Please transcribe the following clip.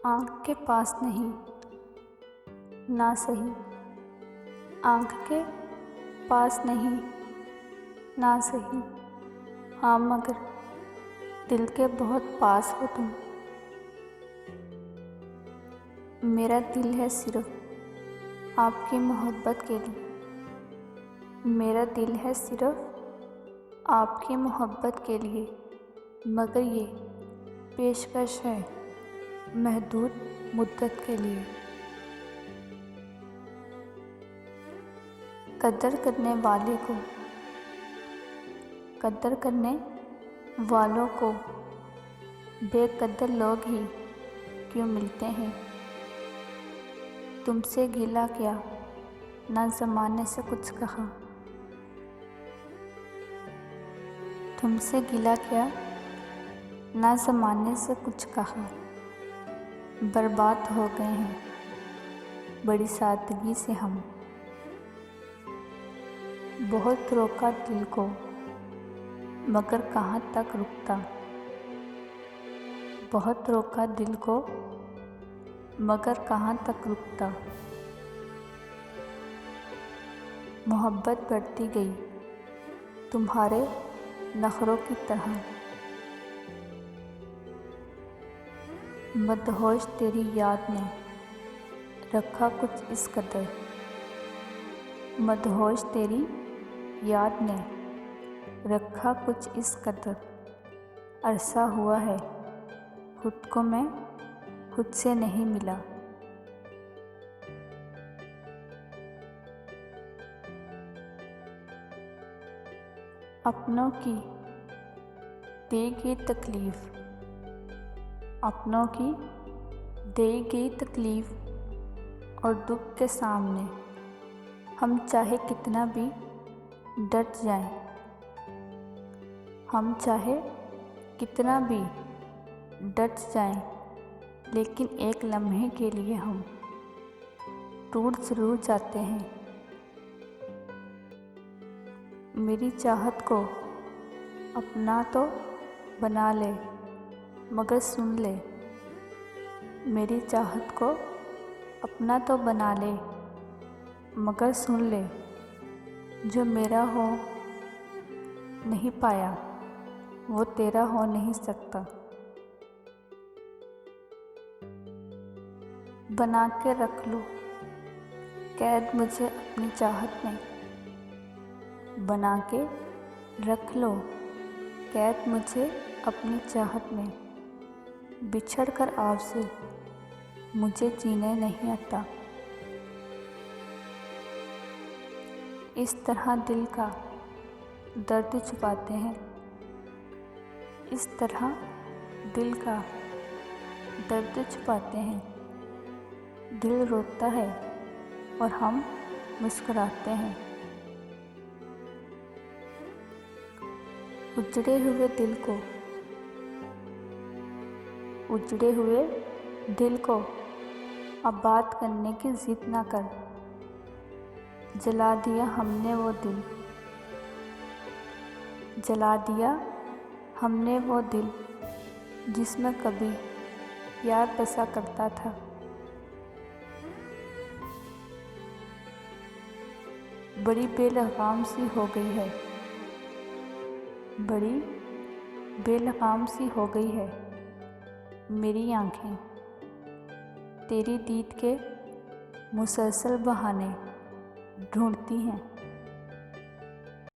आँख के पास नहीं, ना सही। आँख के पास नहीं, ना सही। हाँ मगर दिल के बहुत पास हो तुम। मेरा दिल है सिर्फ आपकी मोहब्बत के लिए। मेरा दिल है सिर्फ आपकी मोहब्बत के लिए। मगर ये पेशकश है महदूद मुद्दत के लिए। कदर करने वालों को बेकदर लोग ही क्यों मिलते हैं। तुमसे गिला क्या, ना ज़माने से कुछ कहा। तुमसे गिला क्या, ना ज़माने से कुछ कहा। बर्बाद हो गए हैं बड़ी सादगी से हम। बहुत रोका दिल को मगर कहाँ तक रुकता। बहुत रोका दिल को मगर कहाँ तक रुकता। मोहब्बत बढ़ती गई तुम्हारे नखरों की तरह। मदहोश तेरी याद ने रखा कुछ इस कदर। मदहोश तेरी याद ने रखा कुछ इस कदर। अरसा हुआ है खुद को मैं खुद से नहीं मिला। अपनों की दी गई तकलीफ़, अपनों की दी गई तकलीफ़ और दुख के सामने हम चाहे कितना भी डट जाएं। हम चाहे कितना भी डट जाएं, लेकिन एक लम्हे के लिए हम टूट ज़रूर जाते हैं। मेरी चाहत को अपना तो बना ले मगर सुन ले। मेरी चाहत को अपना तो बना ले मगर सुन ले। जो मेरा हो नहीं पाया वो तेरा हो नहीं सकता। बना के रख लो कैद मुझे अपनी चाहत में। बना के रख लो कैद मुझे अपनी चाहत में। बिछड़ कर आपसे मुझे जीने नहीं आता। इस तरह दिल का दर्द छुपाते हैं। इस तरह दिल का दर्द छुपाते हैं। दिल रोता है और हम मुस्कुराते हैं। उजड़े हुए दिल को आबाद करने की जिद ना कर। जला दिया हमने वो दिल जिसमें कभी यार बसा करता था। बड़ी बेलगाम सी हो गई है मेरी आँखें। तेरी दीद के मुसलसल बहाने ढूंढती हैं।